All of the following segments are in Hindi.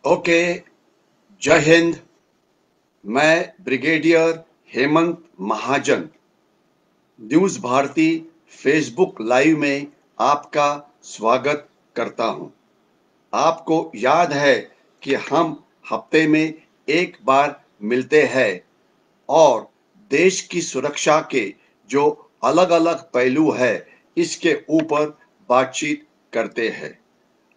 ओके। जय हिंद। मैं ब्रिगेडियर हेमंत महाजन न्यूज भारती फेसबुक लाइव में आपका स्वागत करता हूं। आपको याद है कि हम हफ्ते में एक बार मिलते हैं और देश की सुरक्षा के जो अलग अलग पहलू है इसके ऊपर बातचीत करते हैं।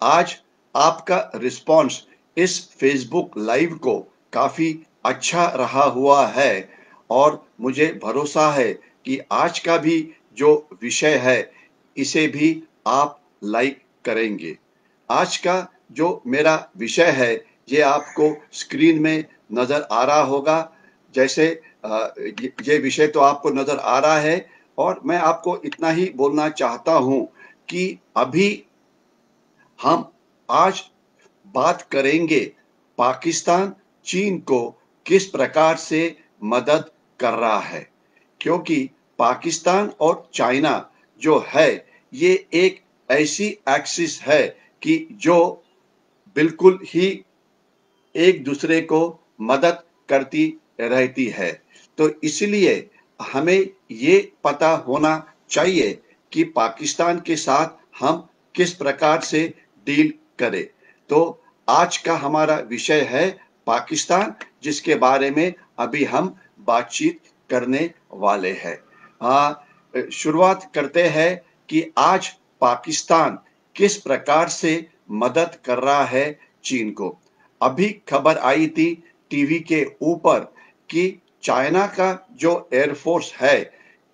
आज आपका रिस्पॉन्स इस फेसबुक लाइव को काफी अच्छा रहा हुआ है और मुझे भरोसा है कि आज का भी जो विषय है इसे भी आप लाइक करेंगे। आज का जो मेरा विषय है ये आपको स्क्रीन में नजर आ रहा होगा। जैसे ये विषय तो आपको नजर आ रहा है और मैं आपको इतना ही बोलना चाहता हूं कि अभी हम आज बात करेंगे पाकिस्तान चीन को किस प्रकार से मदद कर रहा है, क्योंकि पाकिस्तान और चाइना जो है ये एक ऐसी एक्सिस है कि जो बिल्कुल ही एक दूसरे को मदद करती रहती है। तो इसलिए हमें ये पता होना चाहिए कि पाकिस्तान के साथ हम किस प्रकार से डील करें। तो आज का हमारा विषय है पाकिस्तान, जिसके बारे में अभी हम बातचीत करने वाले हैं। शुरुआत करते हैं कि आज पाकिस्तान किस प्रकार से मदद कर रहा है चीन को। अभी खबर आई थी टीवी के ऊपर कि चाइना का जो एयरफोर्स है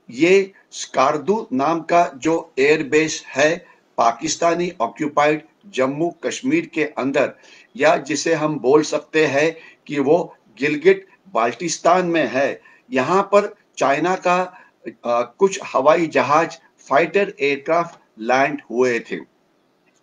ये स्कार्दू नाम का जो एयरबेस है पाकिस्तानी ऑक्यूपाइड जम्मू कश्मीर के अंदर, या जिसे हम बोल सकते हैं कि वो गिलगिट बाल्टिस्तान में है। यहाँ पर चाइना का कुछ हवाई जहाज फाइटर एयरक्राफ्ट लैंड हुए थे।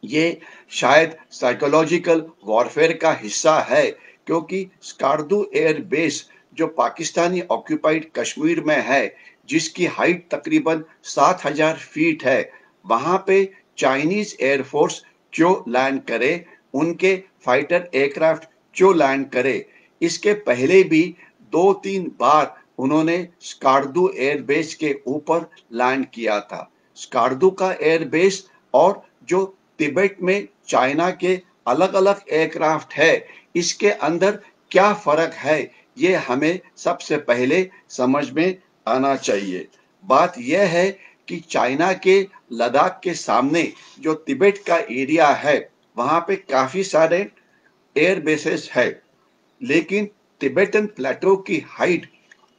ये शायद साइकोलॉजिकल वॉरफेयर का हिस्सा है, क्योंकि स्कार्दू एयर बेस जो पाकिस्तानी ऑक्यूपाइड कश्मीर में है, जिसकी हाइट तकरीबन 7,000 फीट है, वहां पे चाइनीज एयरफोर्स क्यों लैंड करे, उनके फाइटर एयरक्राफ्ट क्यों लैंड करे। इसके पहले भी 2-3 बार उन्होंने स्कार्दू एयरबेस के ऊपर लैंड किया था। स्कार्दू का एयरबेस और जो तिब्बत में चाइना के अलग अलग एयरक्राफ्ट है इसके अंदर क्या फर्क है, ये हमें सबसे पहले समझ में आना चाहिए। बात यह है कि चाइना के लद्दाख के सामने जो तिब्बत का एरिया है वहां पे काफी सारे एयर बेसेस है, लेकिन तिब्बतन प्लेटो की हाइट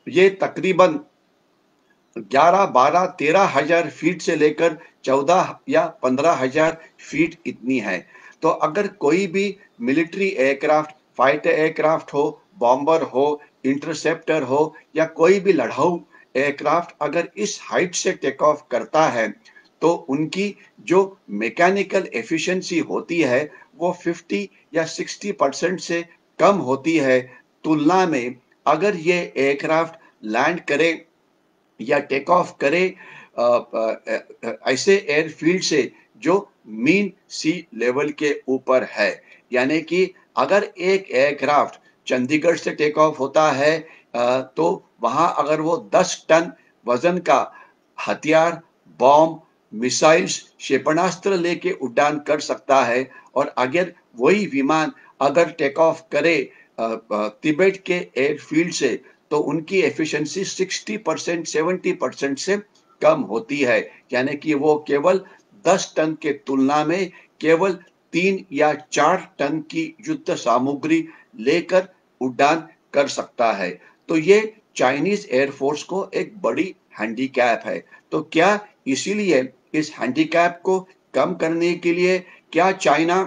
ये तकरीबन 11, 12, 13,000 फीट से लेकर 14 या 15,000 फीट इतनी है। तो अगर कोई भी मिलिट्री एयरक्राफ्ट, फाइटर एयरक्राफ्ट हो, बॉम्बर हो, इंटरसेप्टर हो या कोई भी लड़ाऊ एयरक्राफ्ट अगर इस हाइट से टेक ऑफ करता है तो उनकी जो मैकेनिकल एफिशिएंसी होती है वो 50 या 60% से कम होती है, तुलना में अगर ये एयरक्राफ्ट लैंड करे या टेक ऑफ करे ऐसे एयरफील्ड से जो मीन सी लेवल के ऊपर है। यानी कि अगर एक एयरक्राफ्ट चंडीगढ़ से टेक ऑफ होता है तो वहां अगर वो 10 टन वजन का हथियार, बॉम्ब, मिसाइल्स, क्षेपणास्त्र लेके उड़ान कर सकता है, और अगर वही विमान अगर टेक ऑफ करे तिब्बत के एयरफील्ड से तो उनकी एफिशिएंसी 60%, 70% से कम होती है। यानी कि वो केवल 10 टन के तुलना में केवल 3 या 4 टन की युद्ध सामग्री लेकर उड़ान कर सकता है। तो ये चाइनीज एयरफोर्स को एक बड़ी हैंडीकैप है। तो क्या इसीलिए इस हैंडीकैप को कम करने के लिए क्या चाइना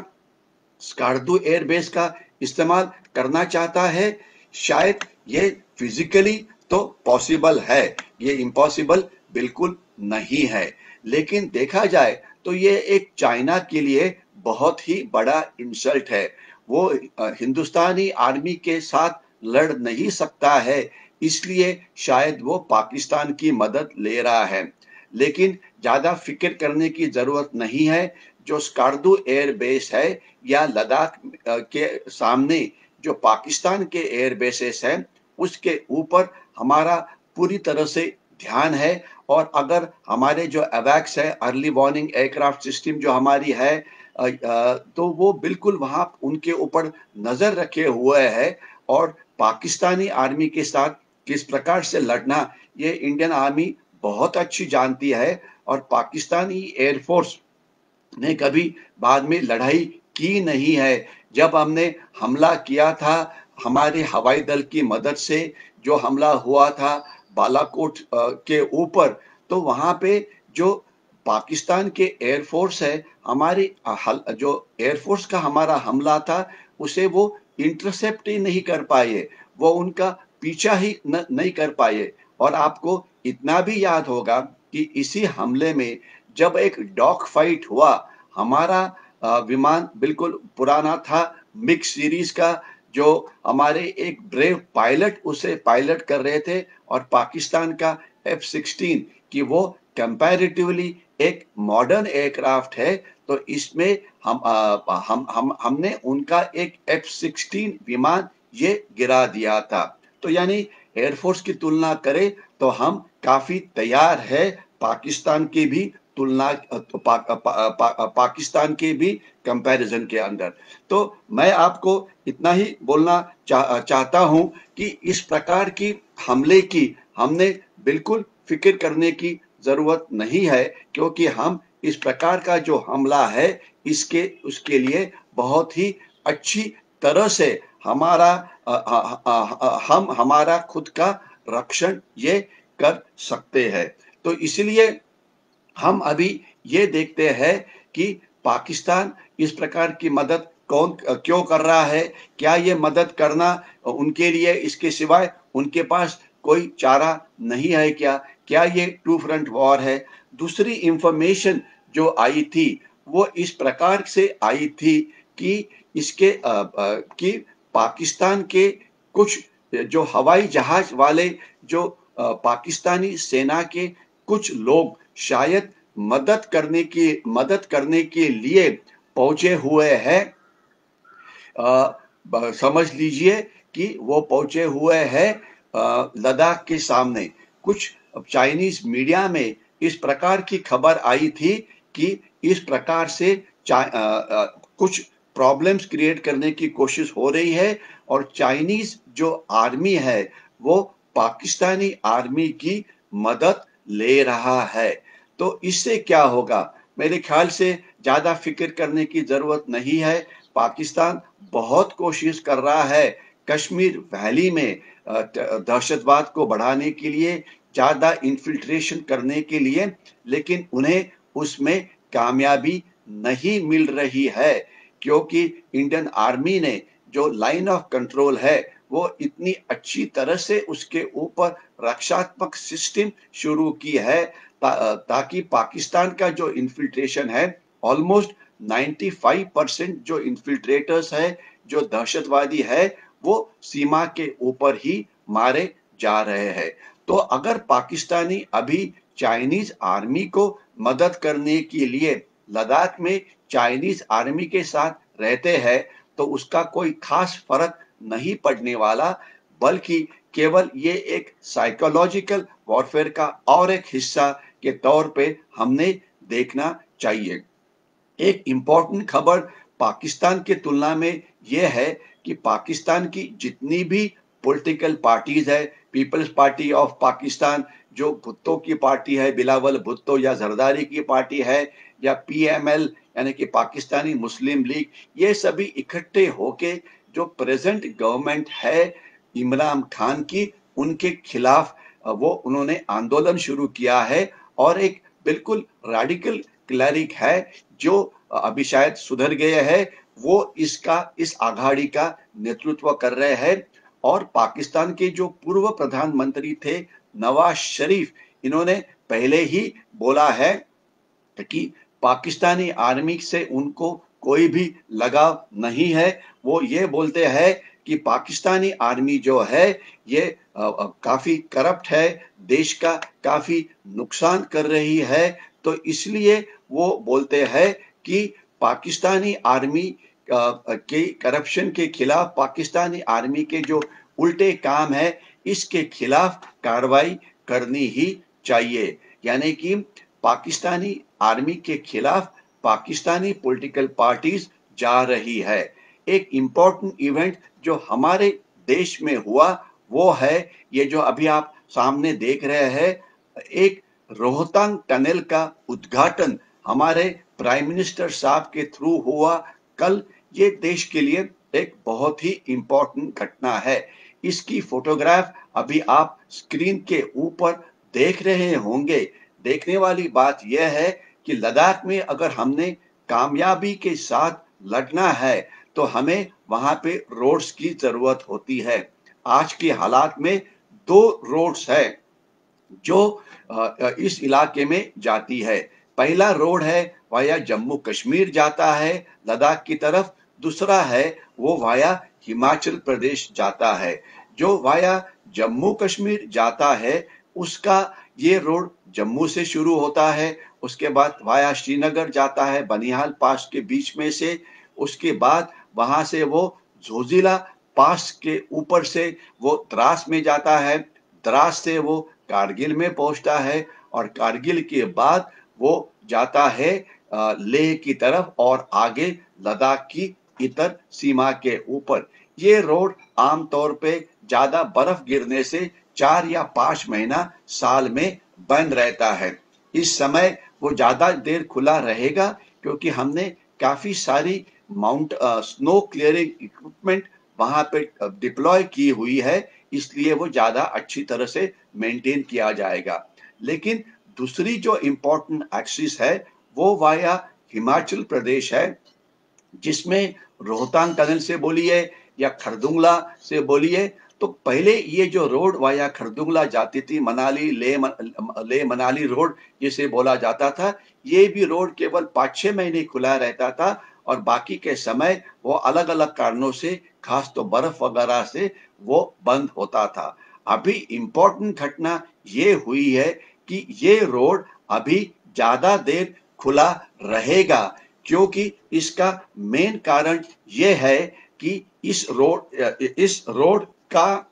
स्कार्दू एयरबेस का इस्तेमाल करना चाहता है? शायद ये फिजिकली तो पॉसिबल है, ये इम्पॉसिबल बिल्कुल नहीं है। लेकिन देखा जाए तो ये एक चाइना के लिए बहुत ही बड़ा इंसल्ट है। वो हिंदुस्तानी आर्मी के साथ लड़ नहीं सकता है, इसलिए शायद वो पाकिस्तान की मदद ले रहा है। लेकिन ज़्यादा फिक्र करने की ज़रूरत नहीं है। जो स्कार्दू एयर बेस है या लद्दाख के सामने जो पाकिस्तान के एयर बेसेस हैं, उसके ऊपर हमारा पूरी तरह से ध्यान है। और अगर हमारे जो अवैक्स है, अर्ली वार्निंग एयरक्राफ्ट सिस्टम जो हमारी है, तो वो बिल्कुल वहाँ उनके ऊपर नज़र रखे हुए है। और पाकिस्तानी आर्मी के साथ किस प्रकार से लड़ना, ये इंडियन आर्मी बहुत अच्छी जानती है। और पाकिस्तानी एयरफोर्स ने कभी बाद में लड़ाई की नहीं है। जब हमने हमला किया था हमारे हवाई दल की मदद से, जो हमला हुआ था बालाकोट के ऊपर, तो वहाँ पे जो पाकिस्तान के एयरफोर्स है, हमारी जो एयरफोर्स का हमारा हमला था, उसे वो इंटरसेप्ट ही नहीं कर पाए, वो उनका पीछा ही नहीं कर पाए। और आपको इतना भी याद होगा कि इसी हमले में जब एक डॉग फाइट हुआ, हमारा विमान बिल्कुल पुराना था, मिग सीरीज का, जो हमारे एक ब्रेव पायलट उसे पायलट कर रहे थे, और पाकिस्तान का F-16 कि वो कंपैरेटिवली एक मॉडर्न एयरक्राफ्ट है। तो इसमें हमने उनका एक F-16 विमान ये गिरा दिया था। तो यानी एयरफोर्स की तुलना करें तो हम काफी तैयार है पाकिस्तान की भी तुलना, पाकिस्तान के भी कंपैरिजन के अंदर। तो मैं आपको इतना ही बोलना चाहता हूं कि इस प्रकार की हमले की हमने बिल्कुल फिक्र करने की जरूरत नहीं है, क्योंकि हम इस प्रकार का जो हमला है इसके उसके लिए बहुत ही अच्छी तरह से हमारा हम हमारा खुद का रक्षण ये कर सकते हैं। तो इसलिए हम अभी ये देखते हैं कि पाकिस्तान इस प्रकार की मदद कौन क्यों कर रहा है। क्या ये मदद करना उनके लिए, इसके सिवाय उनके पास कोई चारा नहीं है क्या? क्या ये टू फ्रंट वॉर है? दूसरी इंफॉर्मेशन जो आई थी वो इस प्रकार से आई थी कि कि पाकिस्तान के कुछ जो हवाई जहाज वाले, जो पाकिस्तानी सेना के कुछ लोग शायद मदद करने के लिए पहुंचे हुए हैं। समझ लीजिए कि वो पहुंचे हुए हैं लद्दाख के सामने। कुछ चाइनीज मीडिया में इस प्रकार की खबर आई थी कि इस प्रकार से कुछ प्रॉब्लम्स क्रिएट करने की कोशिश हो रही है, और चाइनीज जो आर्मी है वो पाकिस्तानी आर्मी की मदद ले रहा है। तो इससे क्या होगा? मेरे ख्याल से ज्यादा फिक्र करने की जरूरत नहीं है। पाकिस्तान बहुत कोशिश कर रहा है कश्मीर वैली में दहशतवाद को बढ़ाने के लिए, ज्यादा इन्फिल्ट्रेशन करने के लिए, लेकिन उन्हें उसमें कामयाबी नहीं मिल रही है, क्योंकि इंडियन आर्मी ने जो लाइन ऑफ कंट्रोल है वो इतनी अच्छी तरह से उसके ऊपर रक्षात्मक सिस्टम शुरू की है ताकि पाकिस्तान का जो इन्फिल्ट्रेशन है, ऑलमोस्ट 95% जो इन्फिल्ट्रेटर्स है, जो दहशतवादी है, वो सीमा के ऊपर ही मारे जा रहे हैं। तो अगर पाकिस्तानी अभी चाइनीज आर्मी को मदद करने के लिए लद्दाख में चाइनीज आर्मी के साथ रहते हैं, तो उसका कोई खास फर्क नहीं पड़ने वाला, बल्कि केवल ये एक साइकोलॉजिकल वॉरफेयर का और एक हिस्सा के तौर पे हमने देखना चाहिए। एक इम्पॉर्टेंट खबर पाकिस्तान के तुलना में यह है कि पाकिस्तान की जितनी भी पॉलिटिकल पार्टीज है, पीपल्स पार्टी ऑफ पाकिस्तान जो भुट्टो की पार्टी है, बिलावल भुट्टो या जरदारी की पार्टी है, या PML यानी कि पाकिस्तानी मुस्लिम लीग, ये सभी इकट्ठे होके जो प्रेजेंट गवर्नमेंट है इमरान खान की, उनके खिलाफ वो उन्होंने आंदोलन शुरू किया है। और एक बिल्कुल रेडिकल क्लरिक है जो अभी शायद सुधर गए हैं, वो इस आघाड़ी का नेतृत्व कर रहे हैं। और पाकिस्तान के जो पूर्व प्रधानमंत्री थे नवाज शरीफ, इन्होंने पहले ही बोला है कि पाकिस्तानी आर्मी से उनको कोई भी लगाव नहीं है। वो ये बोलते हैं कि पाकिस्तानी आर्मी जो है ये काफी करप्ट है, देश का काफी नुकसान कर रही है। तो इसलिए वो बोलते हैं कि पाकिस्तानी आर्मी के करप्शन के खिलाफ, पाकिस्तानी आर्मी के जो उल्टे काम है, इसके खिलाफ कार्रवाई करनी ही चाहिए। यानी कि पाकिस्तानी आर्मी के खिलाफ पाकिस्तानी पॉलिटिकल पार्टीज जा रही है। एक इम्पोर्टेंट इवेंट जो हमारे देश में हुआ वो है ये जो अभी आप सामने देख रहे हैं, एक रोहतांग टनल का उद्घाटन हमारे प्राइम मिनिस्टर साहब के थ्रू हुआ कल। ये देश के लिए एक बहुत ही इम्पोर्टेंट घटना है। इसकी फोटोग्राफ अभी आप स्क्रीन के ऊपर देख रहे होंगे। देखने वाली बात यह है कि लद्दाख में अगर हमने कामयाबी के साथ लड़ना है तो हमें वहां पे रोड्स की जरूरत होती है। आज के हालात में दो रोड्स है जो इस इलाके में जाती है। पहला रोड है वाया जम्मू कश्मीर जाता है लद्दाख की तरफ, दूसरा है वो वाया हिमाचल प्रदेश जाता है। जो वाया जम्मू कश्मीर जाता है उसका ये रोड जम्मू से शुरू होता है, उसके बाद वाया श्रीनगर जाता है बनिहाल पास के बीच में से, उसके बाद वहां से वो जोजिला पास के ऊपर से वो द्रास में जाता है, द्रास से वो कारगिल में पहुंचता है और कारगिल के बाद वो जाता है लेह की तरफ और आगे लद्दाख की इतर सीमा के ऊपर। ये रोड आमतौर पे ज्यादा बर्फ गिरने से 4 या 5 महीना साल में बंद रहता है। इस समय वो ज्यादा देर खुला रहेगा क्योंकि हमने काफी सारी स्नो क्लियरिंग इक्विपमेंट वहां पे डिप्लॉय की हुई है, इसलिए वो ज्यादा अच्छी तरह से मेंटेन किया जाएगा। लेकिन दूसरी जो इम्पोर्टेंट एक्सिस है वो वाया हिमाचल प्रदेश है, जिसमें रोहतांग टनल से बोलिए या खरदुंगला से बोलिए। तो पहले ये जो रोड वाया खरदुंगला जाती थी, मनाली ले मनाली रोड जिसे बोला जाता था, ये भी रोड केवल 5-6 महीने खुला रहता था और बाकी के समय वो अलग अलग कारणों से, खास तो बर्फ वगैरह से वो बंद होता था। अभी इम्पोर्टेंट घटना ये हुई है कि ये रोड अभी ज्यादा देर खुला रहेगा, क्योंकि इसका मेन कारण यह है कि इस रोड का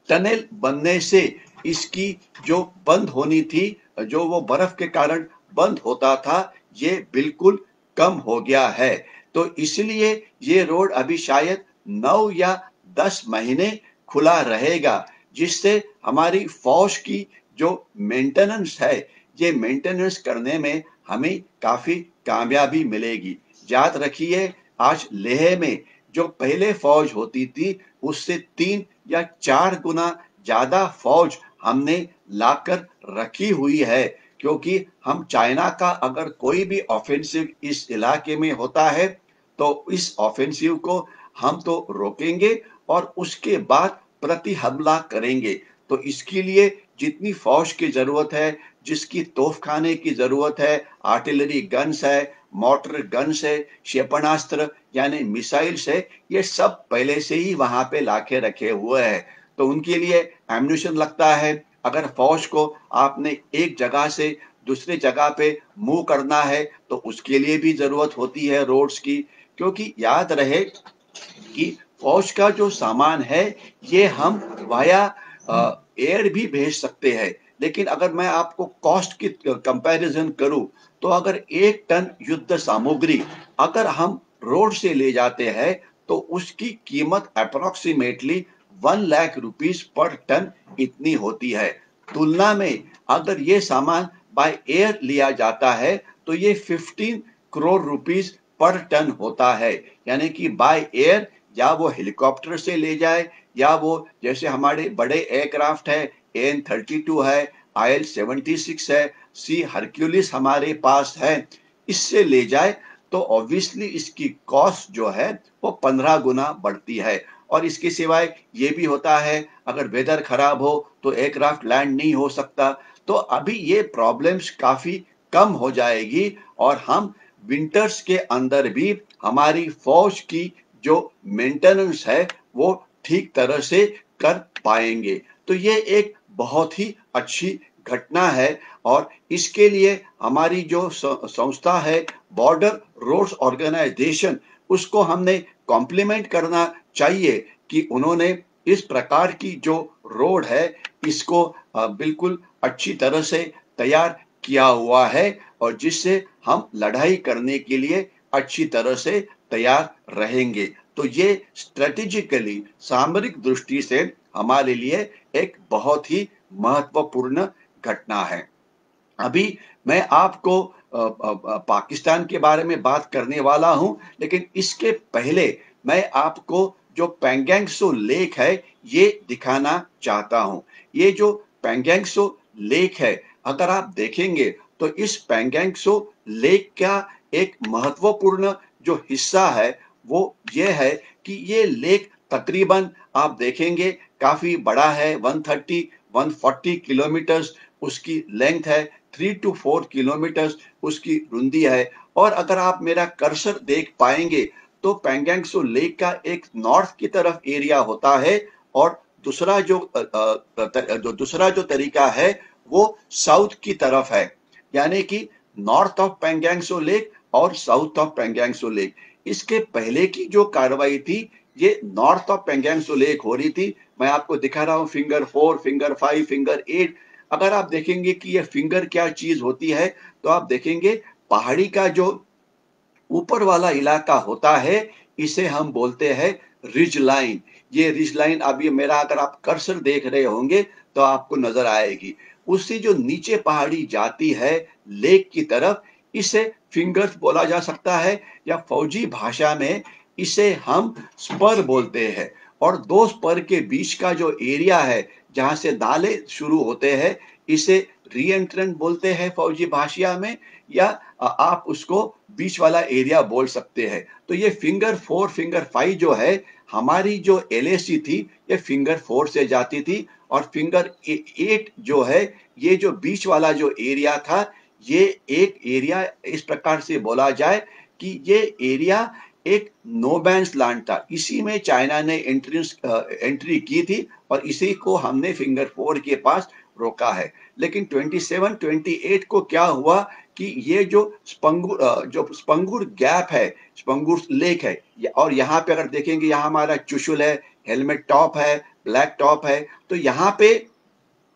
टनल बनने से इसकी जो बंद होनी थी, जो वो बर्फ के कारण बंद होता था, ये बिल्कुल कम हो गया है। तो इसलिए ये रोड अभी शायद 9 या 10 महीने खुला रहेगा, जिससे हमारी फौज की जो मेंटेनेंस है, ये मेंटेनेंस करने में हमें काफी कामयाबी मिलेगी। याद रखिए, आज लेह में जो पहले फौज होती थी उससे 3 या 4 गुना ज्यादा फौज हमने लाकर रखी हुई है, क्योंकि हम चाइना का अगर कोई भी ऑफेंसिव इस इलाके में होता है तो इस ऑफेंसिव को हम तो रोकेंगे और उसके बाद प्रति हमला करेंगे। तो इसके लिए जितनी फौज की जरूरत है, जिसकी तोफखाने की जरूरत है, आर्टिलरी गन्स है, मोटर गन्स है, क्षेपणास्त्र यानी मिसाइल्स है, ये सब पहले से ही वहां पे लाके रखे हुए हैं। तो उनके लिए एम्यूनिशन लगता है। अगर फौज को आपने एक जगह से दूसरे जगह पे मूव करना है तो उसके लिए भी जरूरत होती है रोड्स की, क्योंकि याद रहे कि फौज का जो सामान है ये हम वाया एयर भी भेज सकते हैं। लेकिन अगर मैं आपको कॉस्ट की कंपैरिजन करूं तो अगर 1 टन युद्ध सामग्री अगर हम रोड से ले जाते हैं तो उसकी कीमत अप्रोक्सीमेटली 1 लाख रुपीस पर टन इतनी होती है। तुलना में अगर ये सामान बाय एयर लिया जाता है तो ये 15 करोड़ रुपीस पर टन होता है। यानी कि बाय एयर या वो हेलीकॉप्टर से ले जाए या वो जैसे हमारे बड़े एयरक्राफ्ट है, AN-32 है, IL-76 है, सी हरक्यूलिस हमारे पास है, इससे ले जाए तो ऑब्वियसली इसकी कॉस्ट जो है वो 15 गुना बढ़ती है। और इसके सिवाय ये भी होता है, अगर वेदर खराब हो तो एयरक्राफ्ट लैंड नहीं हो सकता। तो अभी ये प्रॉब्लम्स काफी कम हो जाएगी और हम विंटर्स के अंदर भी हमारी फौज की जो मेंटेनेंस है वो ठीक तरह से कर पाएंगे। तो ये एक बहुत ही अच्छी घटना है और इसके लिए हमारी जो संस्था है बॉर्डर रोड्स ऑर्गेनाइजेशन, उसको हमने कॉम्प्लीमेंट करना चाहिए कि उन्होंने इस प्रकार की जो रोड है इसको बिल्कुल अच्छी तरह से तैयार किया हुआ है और जिससे हम लड़ाई करने के लिए अच्छी तरह से तैयार रहेंगे। तो ये स्ट्रेटेजिकली सामरिक दृष्टि से हमारे लिए एक बहुत ही महत्वपूर्ण घटना है। अभी मैं आपको पाकिस्तान के बारे में बात करने वाला हूं, लेकिन इसके पहले मैं आपको जो पेंगेंगसो लेक है ये दिखाना चाहता हूं। ये जो पेंगेंगसो लेक है, अगर आप देखेंगे तो इस पेंगेंगसो लेक का एक महत्वपूर्ण जो हिस्सा है वो ये है कि ये लेक तकरीबन आप देखेंगे काफी बड़ा है। 140 किलोमीटर्स उसकी लेंथ है, 3 to 4 किलोमीटर्स उसकी रुंदी है। और अगर आप मेरा कर्सर देख पाएंगे तो पेंगेंगसो लेक का एक नॉर्थ की तरफ एरिया होता है और दूसरा जो तरीका है वो साउथ की तरफ है, यानी कि नॉर्थ ऑफ पेंगेंगसो लेक और साउथ ऑफ पेंगेंगसो लेक। इसके पहले की जो कार्रवाई थी ये नॉर्थ ऑफ पेंगेंगसो लेक हो रही थी। मैं आपको दिखा रहा हूं फिंगर 4, फिंगर 5, फिंगर 8। अगर आप देखेंगे कि ये फिंगर क्या चीज होती है तो आप देखेंगे पहाड़ी का जो ऊपर वाला इलाका होता है इसे हम बोलते हैं रिज लाइन। ये रिज लाइन, अब ये मेरा अगर आप कर्सर देख रहे होंगे तो आपको नजर आएगी। उससे जो नीचे पहाड़ी जाती है लेक की तरफ, इसे फिंगर्स बोला जा सकता है या फौजी भाषा में इसे हम स्पर बोलते हैं। और दो स्पर के बीच का जो एरिया है जहां से नाले शुरू होते हैं इसे री एंट्रेंट बोलते हैं फौजी भाषा में, या आप उसको बीच वाला एरिया बोल सकते हैं। तो ये फिंगर 4, फिंगर 5 जो है, हमारी जो एलएसी थी ये फिंगर 4 से जाती थी और फिंगर 8 जो है, ये जो बीच वाला जो एरिया था, ये एक एरिया इस प्रकार से बोला जाए कि ये एरिया एक नो बैन्स लैंड था। इसी में चाइना ने एंट्री की थी और इसी को हमने फिंगर 4 के पास रोका है। लेकिन 27, 28 को क्या हुआ कि ये जो स्पंगुर गैप है, स्पंगुर लेक है, और यहाँ पे अगर देखेंगे यहाँ हमारा चुशुल है, हेलमेट टॉप है, ब्लैक टॉप है, तो यहाँ पे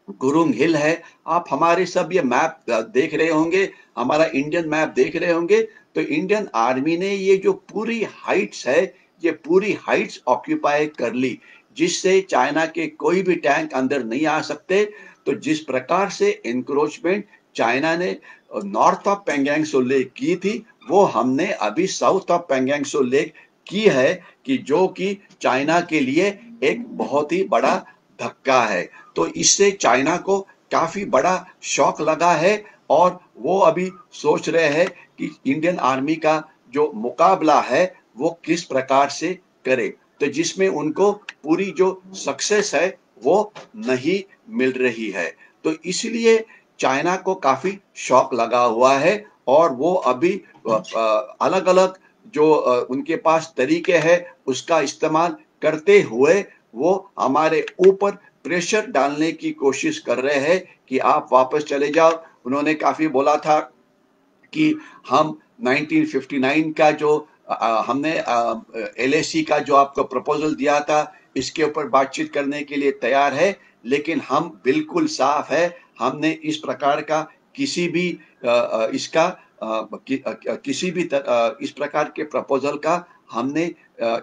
गुरुंग हिल है। आप हमारे सब ये मैप देख रहे होंगे, हमारा इंडियन मैप देख रहे होंगे। तो इंडियन आर्मी ने ये जो पूरी हाइट्स है, ये पूरी हाइट्स ऑक्यूपाई कर ली, जिससे चाइना के कोई भी टैंक अंदर नहीं आ सकते। तो जिस प्रकार से इंक्रोचमेंट चाइना ने नॉर्थ ऑफ पेंगेंगसो लेक की थी, वो हमने अभी साउथ ऑफ पेंगेंगसो लेक की है, कि जो कि चाइना के लिए एक बहुत ही बड़ा धक्का है। तो इससे चाइना को काफी बड़ा शॉक लगा है और वो अभी सोच रहे हैं कि इंडियन आर्मी का जो मुकाबला है वो किस प्रकार से करे, तो जिसमें उनको पूरी जो सक्सेस है वो नहीं मिल रही है। तो इसलिए चाइना को काफी शॉक लगा हुआ है और वो अभी अलग अलग जो उनके पास तरीके हैं उसका इस्तेमाल करते हुए वो हमारे ऊपर प्रेशर डालने की कोशिश कर रहे हैं कि आप वापस चले जाओ। उन्होंने काफी बोला था कि हम 1959 का जो हमने एलएसी का जो आपको प्रपोजल दिया था इसके ऊपर बातचीत करने के लिए तैयार है, लेकिन हम बिल्कुल साफ है, हमने इस प्रकार का किसी भी किसी भी इस प्रकार के प्रपोजल का हमने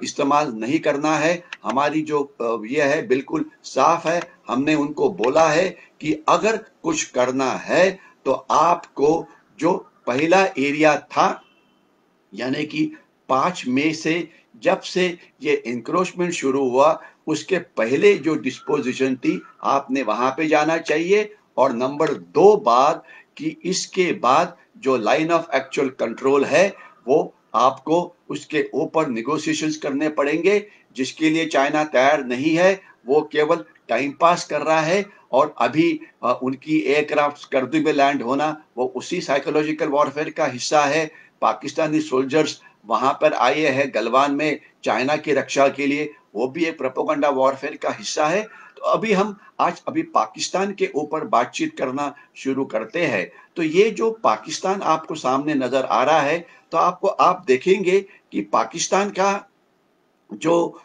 इस्तेमाल नहीं करना है। हमारी जो ये है बिल्कुल साफ है। हमने उनको बोला है कि अगर कुछ करना है तो आपको जो पहला एरिया था, यानी कि 5 मई से जब से ये इंक्रोचमेंट शुरू हुआ उसके पहले जो डिस्पोजिशन थी आपने वहां पे जाना चाहिए। और नंबर 2 बात कि इसके बाद जो लाइन ऑफ एक्चुअल कंट्रोल है वो आपको उसके ऊपर निगोशिएशंस करने पड़ेंगे, जिसके लिए चाइना तैयार नहीं है। वो केवल टाइम पास कर रहा है और अभी उनकी एयरक्राफ्ट स्कर्दू में लैंड होना वो उसी साइकोलॉजिकल वॉरफेयर का हिस्सा है। पाकिस्तानी सोल्जर्स वहां पर आए हैं गलवान में चाइना की रक्षा के लिए, वो भी एक प्रोपेगेंडा वॉरफेयर का हिस्सा है। तो अभी पाकिस्तान के ऊपर बातचीत करना शुरू करते हैं। तो ये जो पाकिस्तान आपको सामने नजर आ रहा है, तो आप देखेंगे कि पाकिस्तान का जो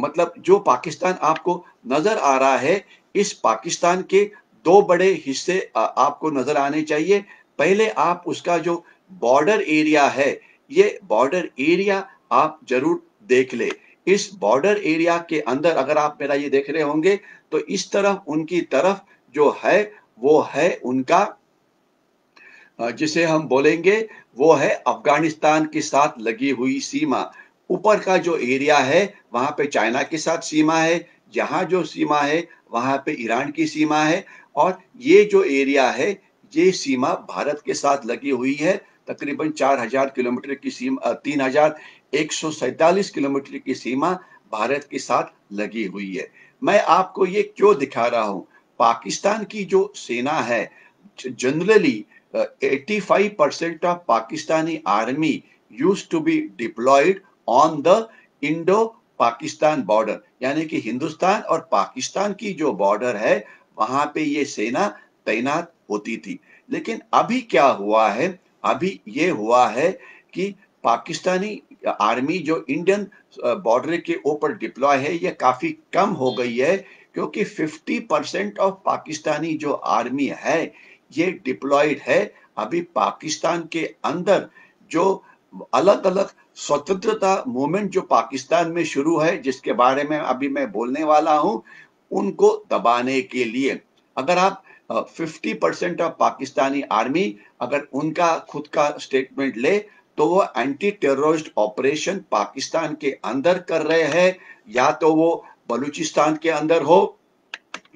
मतलब जो पाकिस्तान आपको नजर आ रहा है, इस पाकिस्तान के दो बड़े हिस्से आपको नजर आने चाहिए। पहले आप उसका जो बॉर्डर एरिया है, ये बॉर्डर एरिया आप जरूर देख ले। इस बॉर्डर एरिया के अंदर अगर आप मेरा ये देख रहे होंगे, तो इस तरफ उनकी तरफ जो है, वो है उनका जिसे हम बोलेंगे, वो है अफगानिस्तान के साथ लगी हुई सीमा। ऊपर का जो एरिया है, वहां पे चाइना के साथ सीमा है। यहाँ जो सीमा है, वहां पे ईरान की सीमा है। और ये जो एरिया है, ये सीमा भारत के साथ लगी हुई है। तकरीबन 4000 किलोमीटर की सीमा, 3147 किलोमीटर की सीमा भारत के साथ लगी हुई है। मैं आपको ये क्यों दिखा रहा हूं? पाकिस्तान की जो सेना है, generally 85% of Pakistani army used to be deployed on the Indo-Pakistan border, यानी कि हिंदुस्तान और पाकिस्तान की जो बॉर्डर है, वहां पे ये सेना तैनात होती थी। लेकिन अभी क्या हुआ है? अभी ये हुआ है कि पाकिस्तानी आर्मी जो इंडियन बॉर्डर के ऊपर डिप्लॉय है, ये काफी कम हो गई है, क्योंकि 50% ऑफ पाकिस्तानी जो आर्मी है, ये डिप्लॉयड है अभी पाकिस्तान के अंदर। जो अलग अलग स्वतंत्रता मूवमेंट जो पाकिस्तान में शुरू है, जिसके बारे में अभी मैं बोलने वाला हूं, उनको दबाने के लिए अगर आप 50% ऑफ पाकिस्तानी आर्मी अगर उनका खुद का स्टेटमेंट ले, तो वो एंटी टेररिस्ट ऑपरेशन पाकिस्तान के अंदर कर रहे हैं। या तो वो बलूचिस्तान के अंदर हो,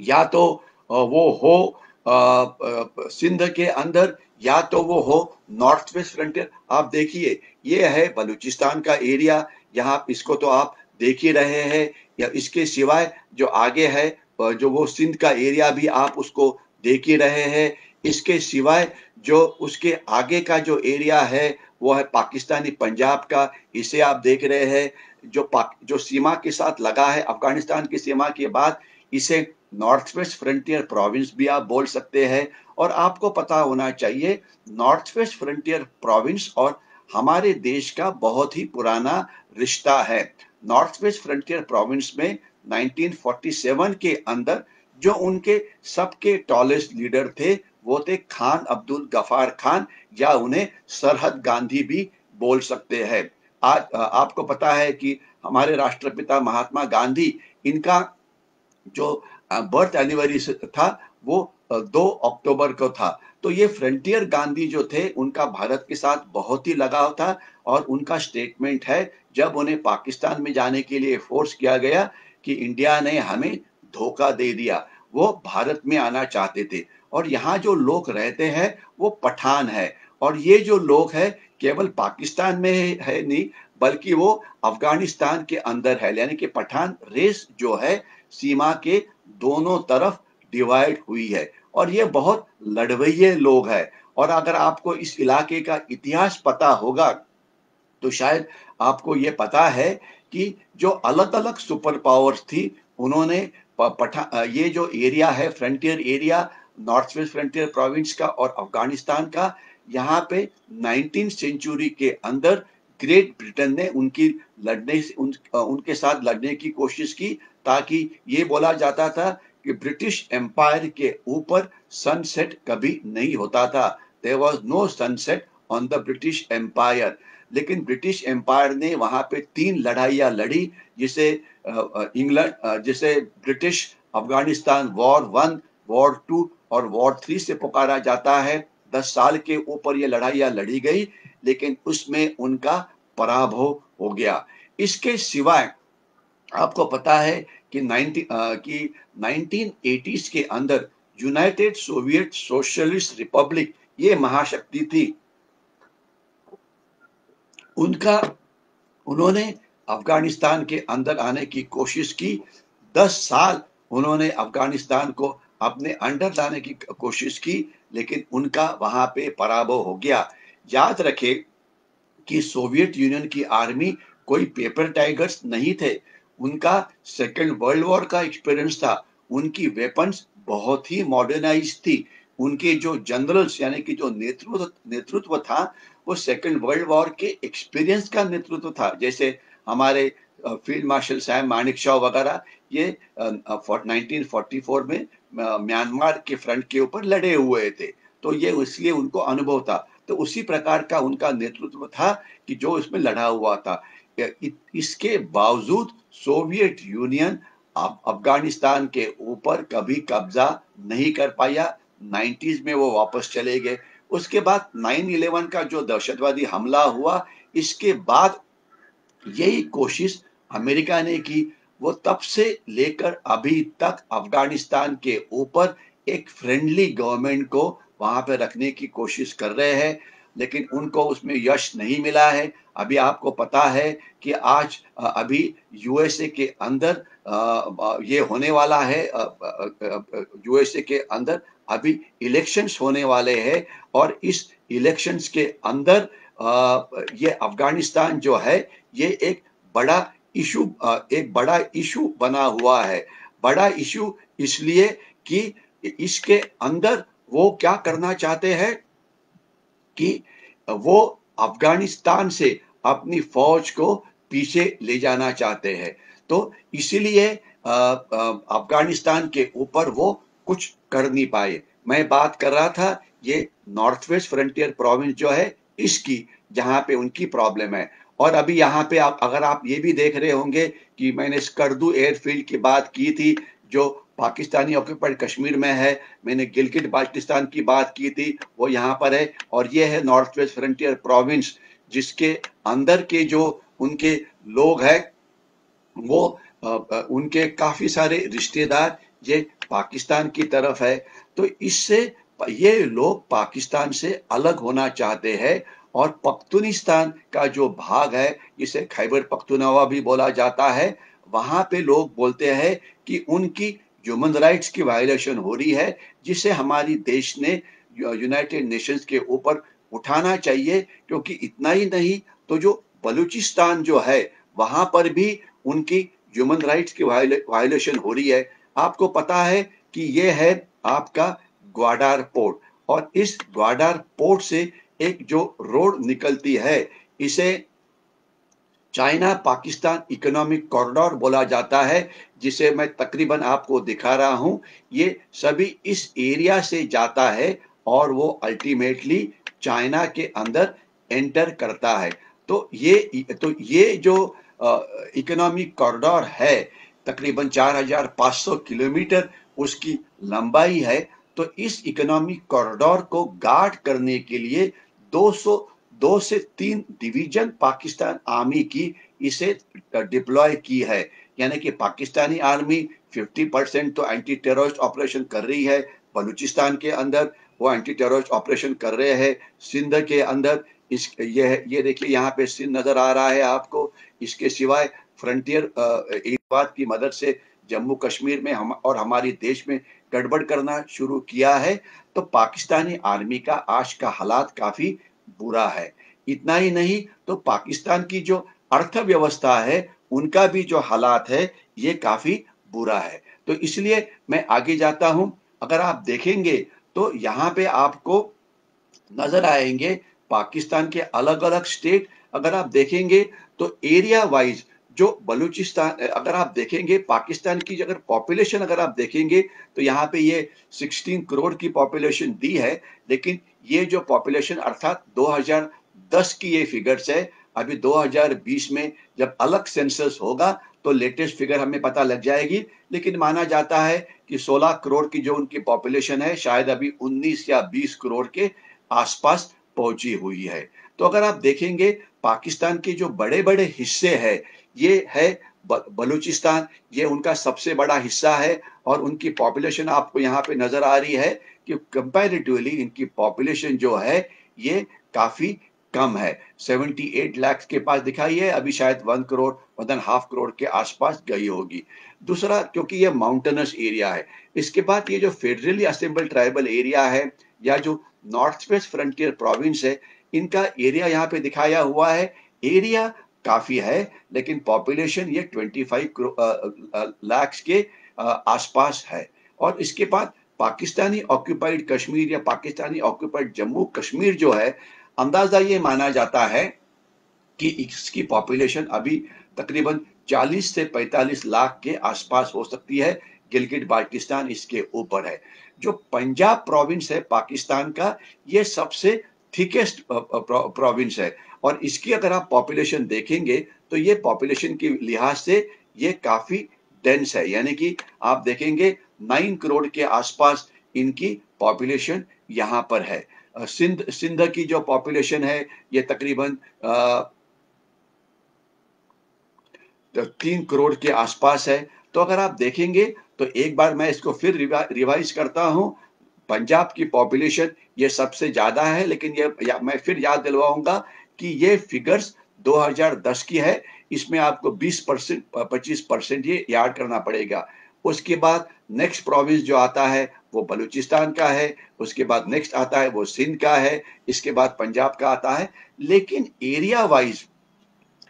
या तो वो हो सिंध के अंदर, या तो वो हो नॉर्थ वेस्ट फ्रंटियर। आप देखिए, ये है बलूचिस्तान का एरिया। यहाँ इसको तो आप देख ही रहे हैं। या इसके सिवाय जो आगे है, जो वो सिंध का एरिया भी आप उसको देख ही रहे हैं। इसके सिवाय जो उसके आगे का जो एरिया है, वो है पाकिस्तानी पंजाब का, इसे आप देख रहे हैं। जो सीमा के साथ लगा है, अफगानिस्तान की सीमा के बाद, इसे नॉर्थ वेस्ट फ्रंटियर प्रोविंस भी आप बोल सकते हैं। और आपको पता होना चाहिए, नॉर्थ वेस्ट फ्रंटियर प्रोविंस और हमारे देश का बहुत ही पुराना रिश्ता है। नॉर्थ वेस्ट फ्रंटियर प्रोविंस में 1947 के अंदर जो उनके सबके टॉलेस्ट लीडर थे, वो थे खान अब्दुल गफार खान, या उन्हें सरहद गांधी भी बोल सकते हैं। आज आपको पता है कि हमारे राष्ट्रपिता महात्मा गांधी, इनका जो बर्थ एनिवर्सरी था, वो 2 अक्टूबर को था। तो ये फ्रंटियर गांधी जो थे, उनका भारत के साथ बहुत ही लगाव था। और उनका स्टेटमेंट है, जब उन्हें पाकिस्तान में जाने के लिए फोर्स किया गया कि इंडिया ने हमें धोखा दे दिया, वो भारत में आना चाहते थे। और यहाँ जो लोग रहते हैं, वो पठान है। और ये जो लोग हैं, केवल पाकिस्तान में है नहीं, बल्कि वो अफगानिस्तान के अंदर है। यानी कि पठान रेस जो है, सीमा के दोनों तरफ डिवाइड हुई है। और ये बहुत लड़वैये लोग हैं। और अगर आपको इस इलाके का इतिहास पता होगा, तो शायद आपको ये पता है कि जो अलग अलग सुपर पावर्स थी, उन्होंने ये जो एरिया है, frontier area, north west frontier province का और अफगानिस्तान का, यहाँ पे 19th सेंचुरी के अंदर ग्रेट ब्रिटेन ने उनके साथ लड़ने की कोशिश की, ताकि ये बोला जाता था कि ब्रिटिश एम्पायर के ऊपर सनसेट कभी नहीं होता था। There was no sunset on the British empire. लेकिन ब्रिटिश एम्पायर ने वहां पे 3 लड़ाइयां लड़ी, जिसे ब्रिटिश अफगानिस्तान वॉर 1, वॉर 2 और वॉर 3 से पुकारा जाता है। 10 साल के ऊपर ये लड़ाइयां लड़ी गई, लेकिन उसमें उनका पराभव हो गया। इसके सिवाय आपको पता है कि 1980s के अंदर यूनाइटेड सोवियत सोशलिस्ट रिपब्लिक, ये महाशक्ति थी। उन्होंने अफगानिस्तान के अंदर आने की कोशिश की। 10 साल उन्होंने अफगानिस्तान को अपने अंडर लाने की कोशिश की, लेकिन उनका वहां पे पराभव हो गया। याद रखें कि सोवियत यूनियन की आर्मी कोई पेपर टाइगर्स नहीं थे। उनका सेकेंड वर्ल्ड वॉर का एक्सपीरियंस था। उनकी वेपन्स बहुत ही मॉडर्नाइज थी। उनके जो जनरल्स यानी कि जो नेतृत्व था वो सेकेंड वर्ल्ड वॉर के एक्सपीरियंस का नेतृत्व था। जैसे हमारे फील्ड मार्शल सैम मानेकशॉ वगैरह ये 1944 में म्यांमार के फ्रंट के ऊपर लड़े हुए थे, तो ये इसलिए उनको अनुभव था। तो उसी प्रकार का उनका नेतृत्व था कि जो इसमें लड़ा हुआ था। इसके बावजूद सोवियत यूनियन अफगानिस्तान के ऊपर कभी कब्जा नहीं कर पाया। 90s में वो वापस चले गए। उसके बाद 9/11 का जो दहशतवादी हमला हुआ, इसके बाद यही कोशिश अमेरिका ने की। वो तब से लेकर अभी तक अफगानिस्तान के ऊपर एक फ्रेंडली गवर्नमेंट को वहां पे रखने की कोशिश कर रहे हैं, लेकिन उनको उसमें यश नहीं मिला है। अभी आपको पता है कि आज अभी यूएसए के अंदर ये होने वाला है। यूएसए के अंदर अभी इलेक्शंस होने वाले हैं और इस इलेक्शंस के अंदर ये अफगानिस्तान जो है ये एक बड़ा इशू बना हुआ है। बड़ा इशू इसलिए कि इसके अंदर वो क्या करना चाहते हैं कि वो अफगानिस्तान से अपनी फौज को पीछे ले जाना चाहते हैं। तो इसीलिए अफगानिस्तान के ऊपर वो कुछ कर नहीं पाए। मैं बात कर रहा था ये नॉर्थ वेस्ट फ्रंटियर प्रोविंस जो है इसकी, जहां पे उनकी प्रॉब्लम है। और अभी यहाँ पे अगर आप ये भी देख रहे होंगे कि मैंने स्कर्दू एयरफील्ड की बात की थी जो पाकिस्तानी ऑक्यूपाइड कश्मीर में है। मैंने गिलगिट बाल्टिस्तान की बात की थी, वो यहाँ पर है। और ये है नॉर्थ वेस्ट फ्रंटियर प्रोविंस, जिसके अंदर के जो उनके लोग हैं वो उनके काफी सारे रिश्तेदार ये पाकिस्तान की तरफ है। तो इससे ये लोग पाकिस्तान से अलग होना चाहते हैं। और पख्तूनिस्तान का जो भाग है, जिसे खैबर पख्तूनख्वा भी बोला जाता है, वहां पे लोग बोलते हैं कि उनकी ह्यूमन राइट्स की वायलेशन हो रही है, जिसे हमारी देश ने यूनाइटेड नेशंस के ऊपर उठाना चाहिए। क्योंकि इतना ही नहीं तो जो बलूचिस्तान जो है वहां पर भी उनकी ह्यूमन राइट्स की वायलेशन हो रही है। आपको पता है कि ये है आपका ग्वाडार पोर्ट, और इस ग्वाडार पोर्ट से एक जो रोड निकलती है इसे चाइना पाकिस्तान इकोनॉमिक कॉरिडोर बोला जाता है, जिसे मैं तकरीबन आपको दिखा रहा हूं। ये सभी इस एरिया से जाता है और वो अल्टीमेटली चाइना के अंदर एंटर करता है। तो ये जो इकोनॉमिक कॉरिडोर है तकरीबन 4,500 किलोमीटर उसकी लंबाई है। तो इस इकोनॉमिक कॉरिडोर को गार्ड करने के लिए 2 से 3 डिवीजन पाकिस्तान आर्मी की इसे डिप्लॉय की है। यानी कि पाकिस्तानी आर्मी 50% तो एंटी टेररिस्ट ऑपरेशन कर रही है बलूचिस्तान के अंदर, वो एंटी टेररिस्ट ऑपरेशन कर रहे हैं सिंध के अंदर। ये देखिए यहाँ पे सिंध नजर आ रहा है आपको। इसके सिवाय फ्रंटियर बात की मदद से जम्मू कश्मीर में हम और हमारे देश में गड़बड़ करना शुरू किया है। तो पाकिस्तानी आर्मी का आज का हालात काफी बुरा है। इतना ही नहीं तो पाकिस्तान की जो अर्थव्यवस्था है उनका भी जो हालात है ये काफी बुरा है। तो इसलिए मैं आगे जाता हूं। अगर आप देखेंगे तो यहाँ पे आपको नजर आएंगे पाकिस्तान के अलग अलग स्टेट। अगर आप देखेंगे तो एरिया वाइज जो बलूचिस्तान, अगर आप देखेंगे पाकिस्तान की अगर पॉपुलेशन अगर आप देखेंगे तो यहाँ पे ये 16 करोड़ की पॉपुलेशन दी है। लेकिन ये जो पॉपुलेशन अर्थात 2010 की ये फिगर्स है। अभी 2020 में जब अलग सेंसस होगा तो लेटेस्ट फिगर हमें पता लग जाएगी। लेकिन माना जाता है कि 16 करोड़ की जो उनकी पॉपुलेशन है शायद अभी 19 या 20 करोड़ के आसपास पहुंची हुई है। तो अगर आप देखेंगे पाकिस्तान के जो बड़े बड़े हिस्से हैं ये है बलूचिस्तान, ये उनका सबसे बड़ा हिस्सा है। और उनकी पॉपुलेशन आपको यहाँ पे नजर आ रही है कि कंपैरेटिवली इनकी पॉपुलेशन जो है ये काफी कम है। 78 लाख के पास दिखाई है, अभी शायद 1 करोड़ 1.5 करोड़ के आसपास गई होगी। दूसरा, क्योंकि ये माउंटेनस एरिया है। इसके बाद ये जो फेडरली असेंबल ट्राइबल एरिया है या जो नॉर्थ वेस्ट फ्रंटियर प्रोविंस है, इनका एरिया यहाँ पे दिखाया हुआ है। एरिया काफी है, लेकिन पॉपुलेशन ये 25 लाख के आसपास है। और इसके बाद पाकिस्तानी ऑक्यूपाइड कश्मीर या पाकिस्तानी ऑक्यूपाइड जम्मू कश्मीर जो है, अंदाजा ये माना जाता है कि इसकी पॉपुलेशन अभी तकरीबन 40 से 45 लाख के आसपास हो सकती है। गिलगिट बाल्टिस्तान इसके ऊपर है। जो पंजाब प्रोविंस है पाकिस्तान का, ये सबसे थिकेस्ट प्रोविंस है, और इसकी अगर आप पॉपुलेशन देखेंगे तो ये पॉपुलेशन के लिहाज से ये काफी डेंस है, यानी कि आप देखेंगे 9 करोड़ के आसपास इनकी पॉपुलेशन यहाँ पर है। सिंध की जो पॉपुलेशन है ये तकरीबन 3 करोड़ के आसपास है। तो अगर आप देखेंगे तो एक बार मैं इसको फिर रिवाइज करता हूं। पंजाब की पॉपुलेशन ये सबसे ज्यादा है, लेकिन मैं फिर याद दिलवाऊंगा कि ये फिगर्स 2010 की है। इसमें आपको 20% 25% ये याद करना पड़ेगा। उसके बाद नेक्स्ट प्रोविंस जो आता है वो बलूचिस्तान का है, उसके बाद नेक्स्ट आता है वो सिंध का है, इसके बाद पंजाब का आता है। लेकिन एरिया वाइज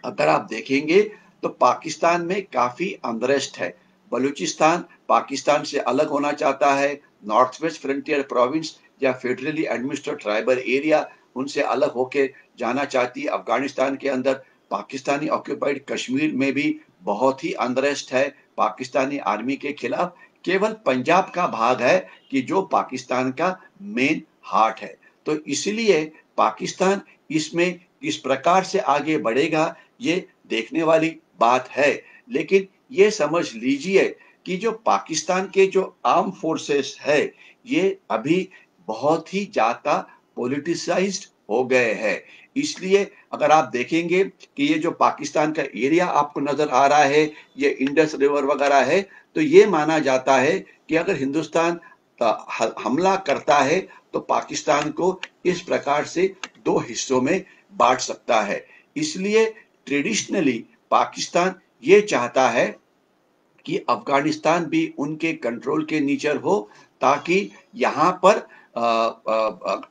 अगर आप देखेंगे तो पाकिस्तान में काफी अनरेस्ट है। बलूचिस्तान पाकिस्तान से अलग होना चाहता है, नॉर्थ वेस्ट फ्रंटियर प्रोविंस या फेडरली एडमिनिस्ट्रेटेड ट्राइबल एरिया उनसे अलग होके जाना चाहती है अफगानिस्तान के अंदर। पाकिस्तानी ऑक्यूपाइड कश्मीर में भी बहुत ही अनरेस्ट है पाकिस्तानी आर्मी के खिलाफ। केवल पंजाब का भाग है कि जो पाकिस्तान का मेन हार्ट है। तो इसलिए पाकिस्तान इसमें किस प्रकार से आगे बढ़ेगा ये देखने वाली बात है। लेकिन ये समझ लीजिए कि जो पाकिस्तान के जो आर्म फोर्सेस है ये अभी बहुत ही ज्यादा पॉलिटिसाइज्ड हो गए हैं। इसलिए अगर आप देखेंगे कि ये जो पाकिस्तान का एरिया आपको नजर आ रहा है ये इंडस रिवर वगैरह है, तो ये माना जाता है कि अगर हिंदुस्तान हमला करता है तो पाकिस्तान को इस प्रकार से दो हिस्सों में बांट सकता है। इसलिए ट्रेडिशनली पाकिस्तान ये चाहता है कि अफगानिस्तान भी उनके कंट्रोल के नीचे हो, ताकि यहाँ पर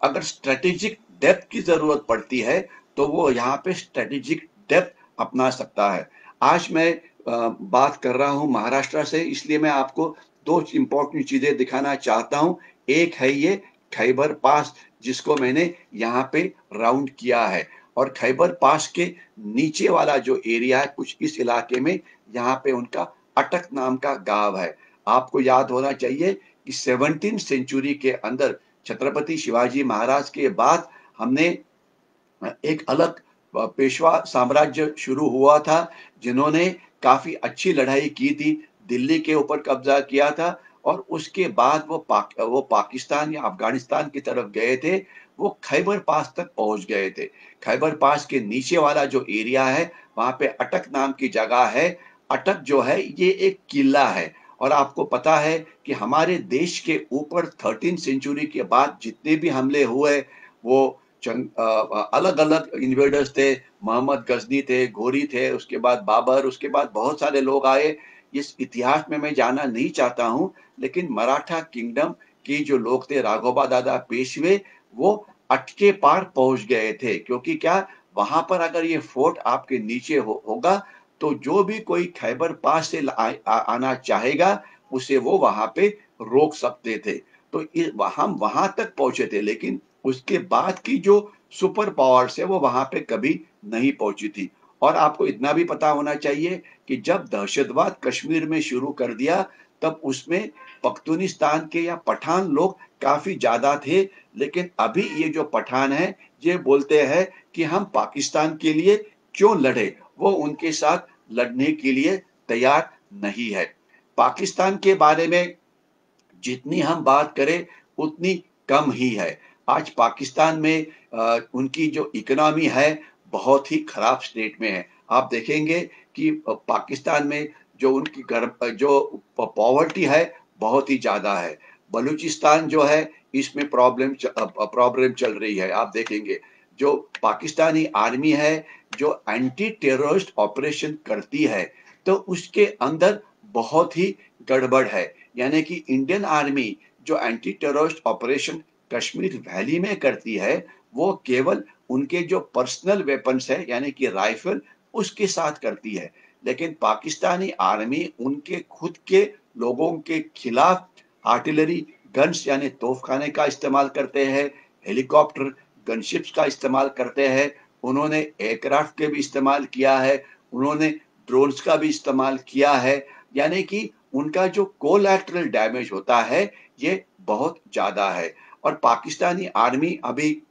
अगर स्ट्रेटेजिक डेप्थ की जरूरत पड़ती है तो वो यहाँ पे स्ट्रेटेजिक डेप्थ अपना सकता है। आज मैं बात कर रहा हूँ महाराष्ट्र से, इसलिए मैं आपको दो इंपॉर्टेंट चीजें दिखाना चाहता हूँ। एक है ये खैबर पास जिसको मैंने यहाँ पे राउंड किया है, और खैबर पास के नीचे वाला जो एरिया है कुछ इस इलाके में, यहाँ पे उनका अटक नाम का गांव है। आपको याद होना चाहिए कि 17वीं सेंचुरी के अंदर छत्रपति शिवाजी महाराज के बाद हमने एक अलग पेशवा साम्राज्य शुरू हुआ था जिन्होंने काफी अच्छी लड़ाई की थी, दिल्ली के ऊपर कब्जा किया था, और उसके बाद वो पाकिस्तान या अफगानिस्तान की तरफ गए थे। वो खैबर पास तक पहुंच गए थे। खैबर पास के नीचे वाला जो एरिया है वहां पे अटक नाम की जगह है। अटक जो है ये एक किला है, और आपको पता है कि हमारे देश के ऊपर 13 सेंचुरी के बाद जितने भी हमले हुए वो अलग अलग इन्वेडर्स थे। मोहम्मद गजनी थे, घोरी थे, उसके बाद बाबर, उसके बाद बहुत सारे लोग आए। इस इतिहास में मैं जाना नहीं चाहता हूं, लेकिन मराठा किंगडम के जो लोग थे राघोबा दादा पेशवे, वो अटके पार पहुंच गए थे। क्योंकि क्या, वहां पर अगर ये फोर्ट आपके नीचे होगा तो जो भी कोई खैबर पास से आना चाहेगा उसे वो वहां पे रोक सकते थे। तो हम वहां तक पहुंचे थे, लेकिन उसके बाद की जो सुपर पावर्स है वो वहां पे कभी नहीं पहुंची थी। और आपको इतना भी पता होना चाहिए कि जब दहशतवाद कश्मीर में शुरू कर दिया तब उसमें पख्तूनिस्तान के या पठान लोग काफी ज्यादा थे। लेकिन अभी ये जो पठान है ये बोलते हैं कि हम पाकिस्तान के लिए क्यों लड़े, वो उनके साथ लड़ने के लिए तैयार नहीं है। पाकिस्तान के बारे में जितनी हम बात करें उतनी कम ही है। आज पाकिस्तान में उनकी जो इकोनॉमी है बहुत ही खराब स्टेट में है। आप देखेंगे कि पाकिस्तान में जो उनकी जो पॉवर्टी है बहुत ही ज्यादा है। बलूचिस्तान जो है इसमें प्रॉब्लम चल रही है। आप देखेंगे जो पाकिस्तानी आर्मी है जो एंटी टेररिस्ट ऑपरेशन करती है तो उसके अंदर बहुत ही गड़बड़ है। यानी कि इंडियन आर्मी जो anti terrorist operation Kashmir valley में करती है वो केवल उनके जो पर्सनल वेपन्स है यानी कि राइफल उसके साथ करती है। लेकिन पाकिस्तानी आर्मी उनके खुद के लोगों के खिलाफ आर्टिलरी गन्स यानी तोपखाने का इस्तेमाल करते हैं, हेलीकॉप्टर गनशिप्स का इस्तेमाल करते हैं, उन्होंने एयरक्राफ्ट के भी इस्तेमाल किया है, उन्होंने ड्रोन्स का भी इस्तेमाल किया है। यानी कि उनका जो कोलैटरल डैमेज होता है ये बहुत ज़्यादा है। और पाकिस्तानी आर्मी अभी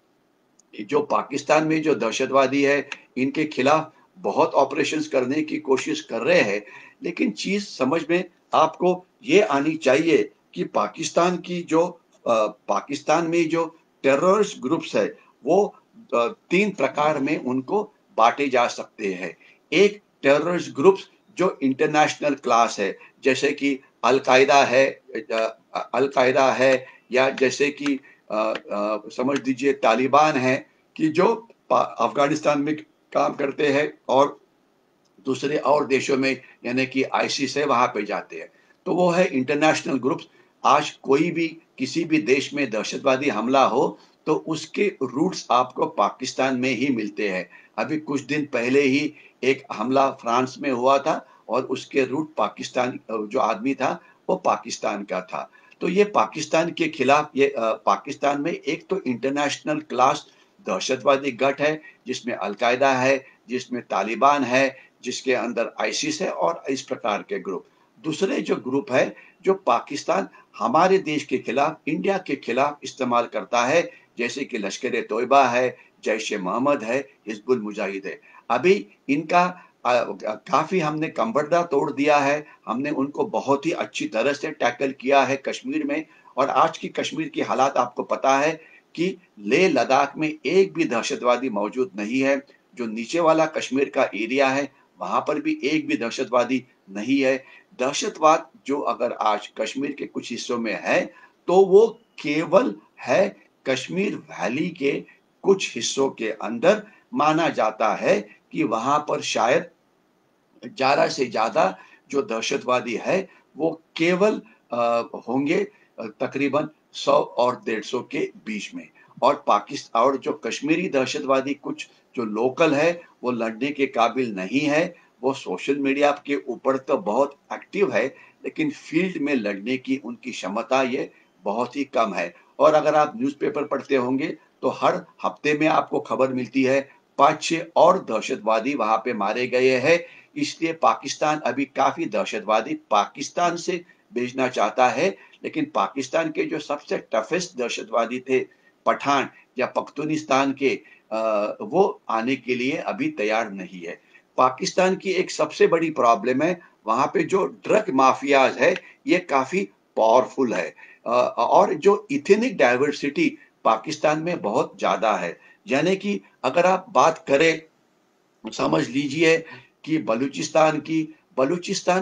जो पाकिस्तान में जो दहशतवादी है इनके खिलाफ बहुत ऑपरेशंस करने की कोशिश कर रहे हैं। लेकिन चीज समझ में आपको ये आनी चाहिए कि पाकिस्तान की जो पाकिस्तान में जो टेररिस्ट ग्रुप्स है वो तीन प्रकार में उनको बांटे जा सकते हैं। एक टेररिस्ट ग्रुप्स जो इंटरनेशनल क्लास है, जैसे कि अल कायदा है, या जैसे कि समझ लीजिए तालिबान है, कि जो अफगानिस्तान में काम करते हैं और दूसरे और देशों में यानी कि आईसिस है वहां पे जाते हैं। तो वो है इंटरनेशनल ग्रुप्स। आज कोई भी किसी भी देश में दहशतवादी हमला हो तो उसके रूट्स आपको पाकिस्तान में ही मिलते हैं। अभी कुछ दिन पहले ही एक हमला फ्रांस में हुआ था और उसके रूट पाकिस्तान, जो आदमी था वो पाकिस्तान का था। तो ये पाकिस्तान के खिलाफ ये पाकिस्तान में एक तो इंटरनेशनल क्लास दहशतवादी गठ है जिसमें अलकायदा है, जिसमें तालिबान है, जिसके अंदर आईसिस है और इस प्रकार के ग्रुप। दूसरे जो ग्रुप है जो पाकिस्तान हमारे देश के खिलाफ, इंडिया के खिलाफ इस्तेमाल करता है, जैसे कि लश्कर ए तोयबा है, जैश ए मोहम्मद है, हिजबुल मुजाहिद है। अभी इनका काफी हमने कंबरदा तोड़ दिया है, हमने उनको बहुत ही अच्छी तरह से टैकल किया है कश्मीर में। और आज की कश्मीर की हालात आपको पता है कि लेह लद्दाख में एक भी दहशतवादी मौजूद नहीं है। जो नीचे वाला कश्मीर का एरिया है वहां पर भी एक भी दहशतवादी नहीं है। दहशतवाद जो अगर आज कश्मीर के कुछ हिस्सों में है तो वो केवल है कश्मीर वैली के कुछ हिस्सों के अंदर। माना जाता है कि वहां पर शायद ज्यादा से ज्यादा जो दहशतवादी है वो केवल होंगे तकरीबन 100 और 150 के बीच में। और पाकिस्तान और जो कश्मीरी दहशतवादी कुछ जो लोकल है वो लड़ने के काबिल नहीं है। वो सोशल मीडिया के ऊपर तो बहुत एक्टिव है लेकिन फील्ड में लड़ने की उनकी क्षमता ये बहुत ही कम है। और अगर आप न्यूज़पेपर पढ़ते होंगे तो हर हफ्ते में आपको खबर मिलती है 5-6 और दहशतवादी वहां पे मारे गए हैं। इसलिए पाकिस्तान अभी काफी दहशतवादी पाकिस्तान से भेजना चाहता है। लेकिन पाकिस्तान के जो सबसे टफेस्ट दहशतवादी थे पठान या पख्तूनिस्तान के, वो आने के लिए अभी तैयार नहीं है। पाकिस्तान की एक सबसे बड़ी प्रॉब्लम है वहां पे जो ड्रग माफियाज है ये काफी पावरफुल है। और जो इथनिक डाइवर्सिटी पाकिस्तान में बहुत ज्यादा है। यानी कि अगर आप बात करें, समझ लीजिए कि बलूचिस्तान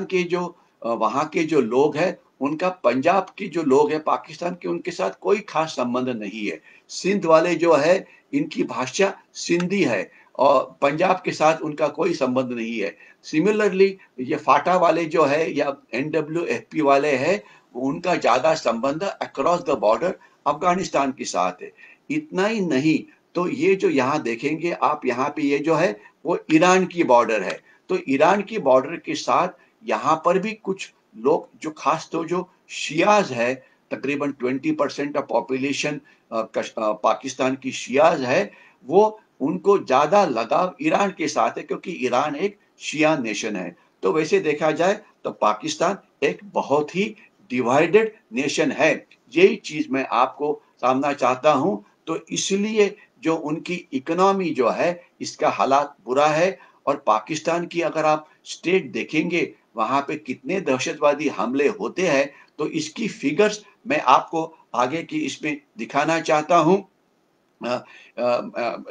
के जो वहाँ के जो लोग हैं उनका पंजाब के जो लोग हैं पाकिस्तान के उनके साथ कोई खास संबंध नहीं है। सिंध वाले जो है इनकी भाषा सिंधी है और पंजाब के साथ उनका कोई संबंध नहीं है। सिमिलरली ये फाटा वाले जो है या एनडब्ल्यूएफपी वाले हैं उनका ज्यादा संबंध अक्रॉस द बॉर्डर अफगानिस्तान के साथ है। इतना ही नहीं तो ये जो यहाँ देखेंगे आप, यहाँ पे ये जो है वो ईरान की बॉर्डर है। तो ईरान की बॉर्डर के साथ यहाँ पर भी कुछ लोग जो खास तो जो शियाज है, तकरीबन 20% ऑफ पॉपुलेशन पाकिस्तान की शियाज है, वो उनको ज्यादा लगाव ईरान के साथ है क्योंकि ईरान एक शिया नेशन है। तो वैसे देखा जाए तो पाकिस्तान एक बहुत ही डिवाइडेड नेशन है। यही चीज मैं आपको सामना चाहता हूं। तो इसलिए जो उनकी इकोनॉमी जो है इसका हालात बुरा है। और पाकिस्तान की अगर आप स्टेट देखेंगे वहां पे कितने दहशतवादी हमले होते हैं तो इसकी फिगर्स मैं आपको आगे की इसमें दिखाना चाहता हूं।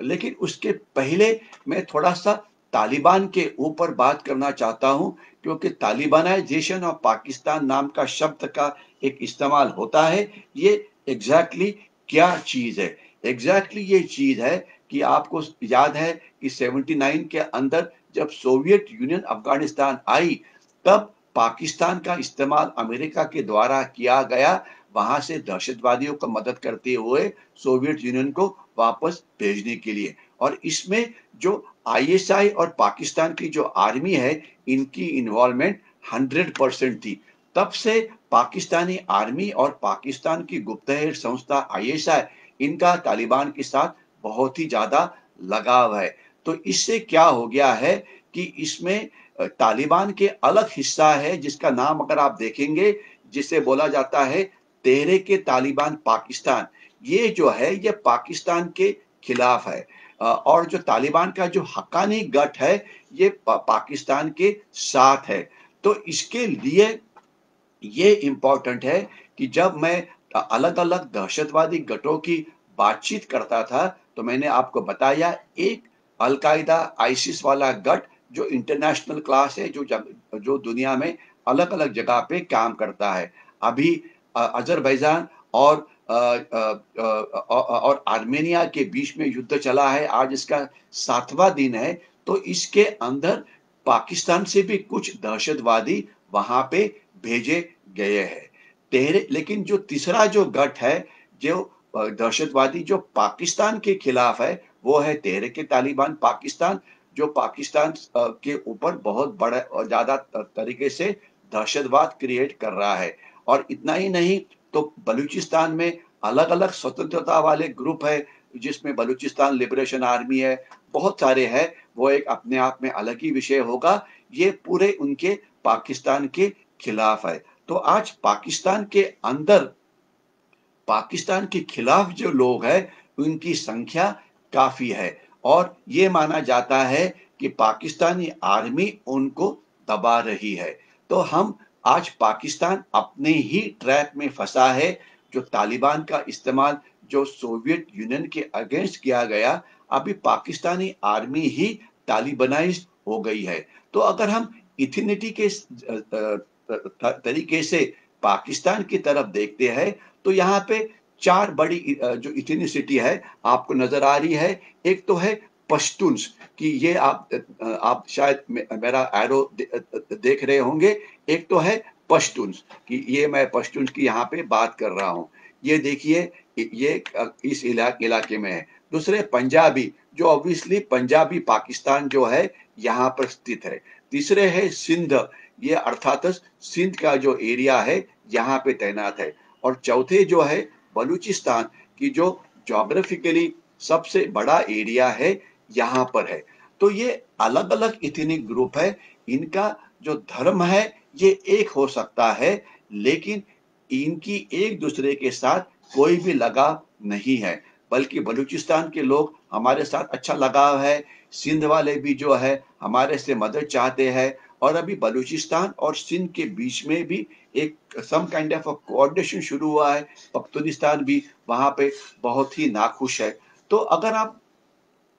लेकिन उसके पहले मैं थोड़ा सा तालिबान के ऊपर बात करना चाहता हूं क्योंकि तालिबानाइजेशन ऑफ पाकिस्तान नाम का शब्द का एक इस्तेमाल होता है। ये एग्जैक्टली क्या चीज है? एग्जैक्टली ये चीज है कि आपको याद है कि 79 के अंदर जब सोवियत यूनियन अफगानिस्तान आई तब पाकिस्तान का इस्तेमाल अमेरिका के द्वारा किया गया वहां से दहशतवादियों को मदद करते हुए सोवियत यूनियन को वापस भेजने के लिए। और इसमें जो आईएसआई और पाकिस्तान की जो आर्मी है, इनकी इन्वॉल्वमेंट 100% थी। तब से पाकिस्तानी आर्मी और पाकिस्तान की गुप्तहेर संस्था आईएसआई, इनका तालिबान के साथ बहुत ही ज़्यादा लगाव है। तो इससे क्या हो गया है कि इसमें तालिबान के अलग हिस्सा है जिसका नाम अगर आप देखेंगे, जिसे बोला जाता है तहरीक तालिबान पाकिस्तान। ये जो है ये पाकिस्तान के खिलाफ है और जो तालिबान का जो हक्कानी गठ है ये पाकिस्तान के साथ है। तो इसके लिए ये इम्पोर्टेंट है कि जब मैं अलग-अलग दहशतवादी गठों की बातचीत करता था, तो मैंने आपको बताया एक अल-कायदा, आईसिस वाला गठ जो इंटरनेशनल क्लास है, जो दुनिया में अलग-अलग जगह पे काम करता है। अभी अज़रबैजान और और आर्मेनिया के बीच में युद्ध चला है, आज इसका 7वां दिन है, तो इसके अंदर पाकिस्तान से भी कुछ दहशतवादी वहाँ पे भेजे गए हैं। लेकिन जो तीसरा जो गठ है, जो दहशतवादी जो पाकिस्तान के खिलाफ है, वो है तहरीक तालिबान पाकिस्तान, जो पाकिस्तान के ऊपर बहुत बड़ा और ज़्यादा तरीके से दहशतवाद क्रिएट कर रहा है। और इतना ही नहीं, तो बलूचिस्तान में अलग-अलग स्वतंत्रता वाले ग्रुप है, जिसमें बलूचिस्तान लिबरेशन आर्मी है, बहुत सारे हैं, वो एक अपने आप में अलग ही विषय होगा। ये पूरे उनके पाकिस्तान के खिलाफ है। तो आज पाकिस्तान के अंदर पाकिस्तान के खिलाफ जो लोग हैं, उनकी संख्या काफ़ी है और ये माना जाता है कि पाकिस्तानी आर्मी उनको दबा रही है। तो हम आज पाकिस्तान अपने ही ट्रैप में फँसा है, जो तालिबान का इस्तेमाल जो सोवियत यूनियन के अगेंस्ट किया गया, अभी पाकिस्तानी आर्मी ही तालिबानाइज़्ड हो गई है। तो अगर हम इथिनिटी के तरीके से पाकिस्तान की तरफ देखते हैं, तो यहाँ पे 4 बड़ी जो इथनिसिटी है आपको नज़र आ रही है। एक तो है पश्तून्स कि ये आप शायद मेरा एरो देख रहे होंगे। एक तो है पश्तून्स कि ये मैं पश्तून्स की यहाँ पे बात कर रहा हूँ। ये देखिए ये इस इलाके में है। दूसरे पंजाबी, जो ऑब्वियसली पंजाबी पाकिस्तान जो है यहाँ पर स्थित है। तीसरे है सिंध, ये अर्थात सिंध का जो एरिया है यहाँ पे तैनात है। और चौथे जो है बलूचिस्तान की जो ज्योग्राफिकली सबसे बड़ा एरिया है, यहाँ पर है। तो ये अलग-अलग इथनिक ग्रुप है, इनका जो धर्म है ये एक हो सकता है, लेकिन इनकी एक दूसरे के साथ कोई भी लगाव नहीं है, बल्कि बलूचिस्तान के लोग हमारे साथ अच्छा लगाव है, सिंध वाले भी जो है हमारे से मदद चाहते हैं और अभी बलूचिस्तान और सिंध के बीच में भी एक सम काइंड ऑफ कोऑर्डिनेशन शुरू हुआ है। पख्तूनिस्तान भी वहाँ पे बहुत ही नाखुश है। तो अगर आप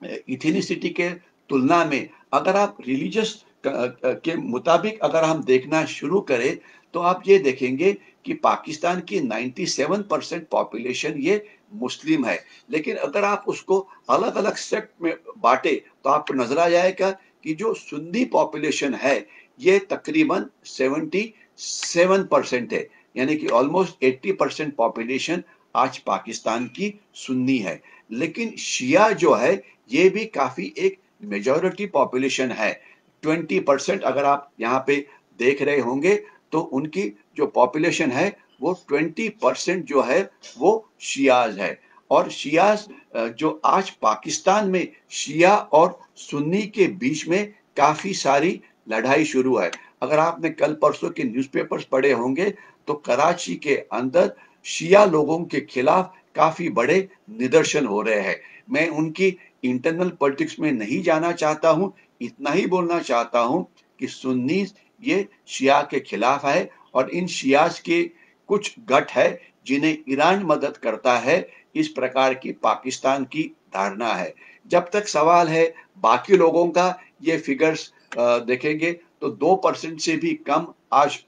इथेनिसिटी के तुलना में अगर आप रिलीजियस के मुताबिक अगर हम देखना शुरू करें, तो आप ये देखेंगे कि पाकिस्तान की 97% पॉपुलेशन ये मुस्लिम है। लेकिन अगर आप उसको अलग-अलग सेक्ट में बाँटे, तो आपको नज़र आ जाएगा कि जो सुन्नी पॉपुलेशन है, ये तकरीबन 77% है। यानी कि ऑलमोस्ट 80% पॉपुलेशन आज पाकिस्तान की सुन्नी है। लेकिन शिया जो है, ये भी काफ़ी एक मेजॉरिटी पॉपुलेशन है। 20% अगर आप यहाँ पे देख रहे होंगे, तो उनकी जो पॉपुलेशन है, वो 20% जो है, वो शियाज़ है। और शियाज़ जो आज पाकिस्तान में शिया और सुन्नी के बीच में काफ़ी सारी लड़ाई शुरू है। अगर आपने कल परसों के न्यूज़पेपर्स पढ़े होंगे, तो कराची के अंदर शिया लोगों के खिलाफ काफ़ी बड़े निदर्शन हो रहे हैं। मैं उनकी इंटरनल पॉलिटिक्स में नहीं जाना चाहता हूँ, इतना ही बोलना चाहता हूँ कि सुन्नीस ये शिया के खिलाफ है और इन शियाज के कुछ गठ है जिन्हें ईरान मदद करता है, इस प्रकार की पाकिस्तान की धारणा है। जब तक सवाल है बाकी लोगों का, ये फिगर्स देखेंगे तो 2% से भी कम आज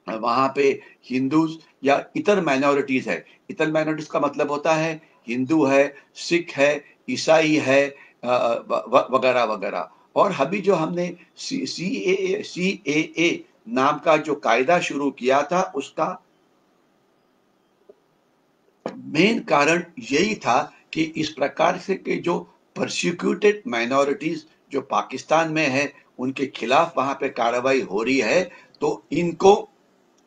वहाँ पे हिंदूज या इतर माइनॉरिटीज है। इतर माइनॉरिटीज का मतलब होता है हिंदू है, सिख है, ईसाई है वगैरह वगैरह। और अभी जो हमने सीएए नाम का जो कायदा शुरू किया था, उसका मेन कारण यही था कि इस प्रकार से के जो परसिक्यूटेड माइनॉरिटीज जो पाकिस्तान में है उनके खिलाफ वहां पे कार्रवाई हो रही है, तो इनको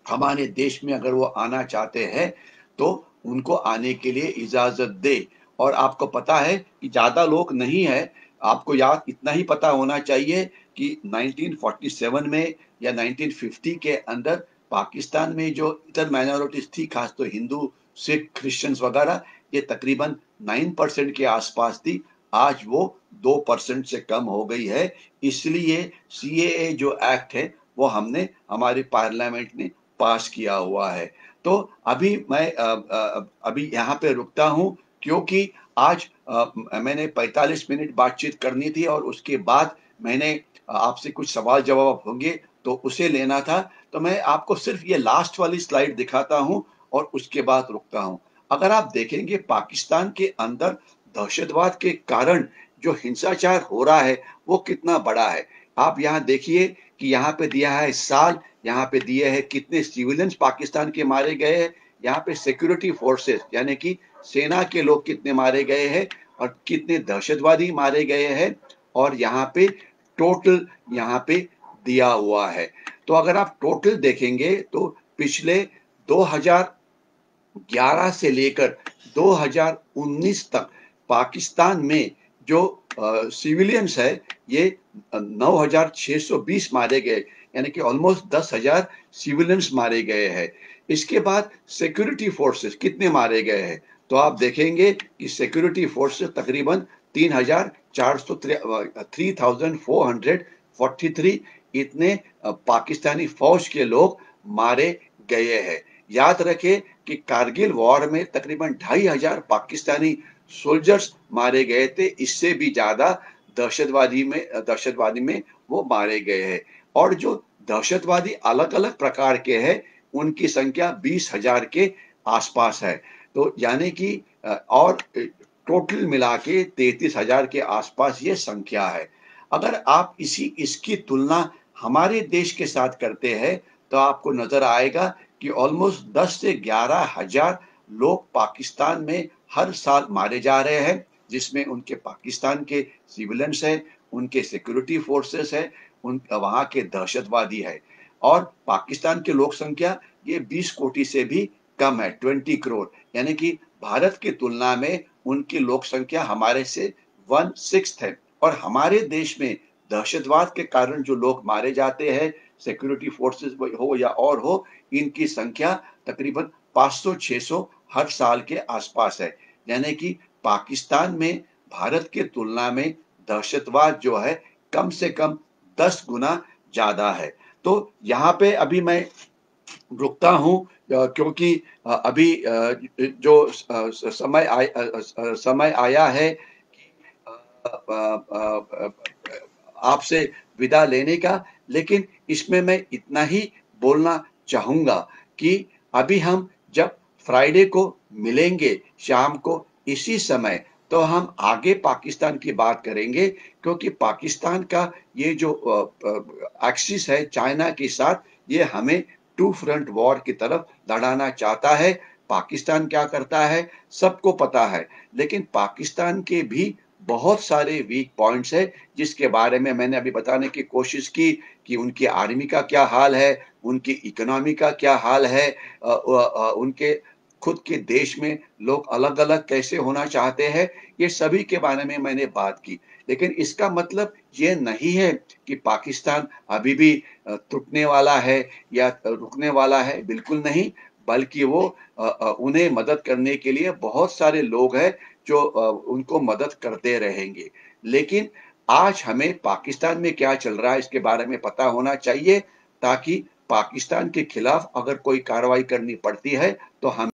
हमारे देश में अगर वो आना चाहते हैं तो उनको आने के लिए इजाजत दे। और आपको पता है कि ज्यादा लोग नहीं है, आपको याद इतना ही पता होना चाहिए कि 1947 में या 1950 के अंदर पाकिस्तान में जो इतर माइनॉरिटीज थी, खास तो हिंदू, सिख, क्रिश्चियंस वगैरह, ये तकरीबन 9% के आसपास थी। आज वो 2% से कम हो गई है। इसलिए सीएए जो एक्ट है वो हमने हमारे पार्लियामेंट ने पास किया हुआ है। तो अभी मैं अभी यहाँ पे रुकता हूँ, क्योंकि आज मैंने 45 मिनट बातचीत करनी थी और उसके बाद मैंने आपसे कुछ सवाल जवाब होंगे तो उसे लेना था। तो मैं आपको सिर्फ ये लास्ट वाली स्लाइड दिखाता हूँ और उसके बाद रुकता हूँ। अगर आप देखेंगे पाकिस्तान के अंदर दहशतवाद के कारण जो हिंसाचार हो रहा है वो कितना बड़ा है। आप यहाँ देखिए कि यहाँ पे दिया है साल, यहाँ पे दिए हैं कितने सिविलियंस पाकिस्तान के मारे गए हैं, यहाँ पे सिक्योरिटी फोर्सेस यानी कि सेना के लोग कितने मारे गए हैं और कितने दहशतवादी मारे गए हैं, और यहाँ पे टोटल यहाँ पे दिया हुआ है। तो अगर आप टोटल देखेंगे तो पिछले 2011 से लेकर 2019 तक पाकिस्तान में जो सिविलियंस है ये 9,620 मारे गए, यानी कि ऑलमोस्ट 10,000 सिविलियंस मारे गए हैं। इसके बाद सिक्योरिटी फोर्सेस कितने मारे गए हैं, तो आप देखेंगे कि सिक्योरिटी फोर्सेस तकरीबन 3,443 इतने पाकिस्तानी फौज के लोग मारे गए हैं। याद रखें कि कारगिल वॉर में तकरीबन 2,500 पाकिस्तानी सोल्जर्स मारे गए थे, इससे भी ज्यादा दहशतवादी में वो मारे गए हैं। और जो दहशतवादी अलग अलग प्रकार के हैं उनकी संख्या 20,000 के आसपास है। तो यानी कि और टोटल मिला के 33,000 के आसपास ये संख्या है। अगर आप इसकी तुलना हमारे देश के साथ करते हैं तो आपको नजर आएगा कि ऑलमोस्ट 10 से 11,000 लोग पाकिस्तान में हर साल मारे जा रहे हैं, जिसमें उनके पाकिस्तान के सिविलियंस है, उनके सिक्योरिटी फोर्सेस है, उन वहाँ के दहशतवादी है। और पाकिस्तान की लोक संख्या ये 20 कोटि से भी कम है, 20 करोड़, यानी कि भारत की तुलना में उनकी लोक संख्या हमारे से 1/6 है। और हमारे देश में दहशतवाद के कारण जो लोग मारे जाते हैं, सिक्योरिटी फोर्सेस हो या और हो, इनकी संख्या तकरीबन 500-600 हर साल के आसपास है। यानी कि पाकिस्तान में भारत की तुलना में दहशतवाद जो है कम से कम 10 गुना ज्यादा है। तो यहाँ पे अभी मैं रुकता हूँ, क्योंकि अभी जो समय आया है कि आपसे विदा लेने का। लेकिन इसमें मैं इतना ही बोलना चाहूंगा कि अभी हम जब फ्राइडे को मिलेंगे शाम को इसी समय, तो हम आगे पाकिस्तान की बात करेंगे, क्योंकि पाकिस्तान का ये जो एक्सिस है चाइना के साथ, ये हमें टू फ्रंट वॉर की तरफ लड़ाना चाहता है। पाकिस्तान क्या करता है सबको पता है, लेकिन पाकिस्तान के भी बहुत सारे वीक पॉइंट्स है जिसके बारे में मैंने अभी बताने की कोशिश की कि उनकी आर्मी का क्या हाल है, उनकी इकोनॉमी का क्या हाल है, उनके खुद के देश में लोग अलग अलग कैसे होना चाहते हैं, ये सभी के बारे में मैंने बात की। लेकिन इसका मतलब ये नहीं है कि पाकिस्तान अभी भी टूटने वाला है या रुकने वाला है, बिल्कुल नहीं। बल्कि वो उन्हें मदद करने के लिए बहुत सारे लोग हैं जो उनको मदद करते रहेंगे। लेकिन आज हमें पाकिस्तान में क्या चल रहा है इसके बारे में पता होना चाहिए, ताकि पाकिस्तान के खिलाफ अगर कोई कार्रवाई करनी पड़ती है तो हम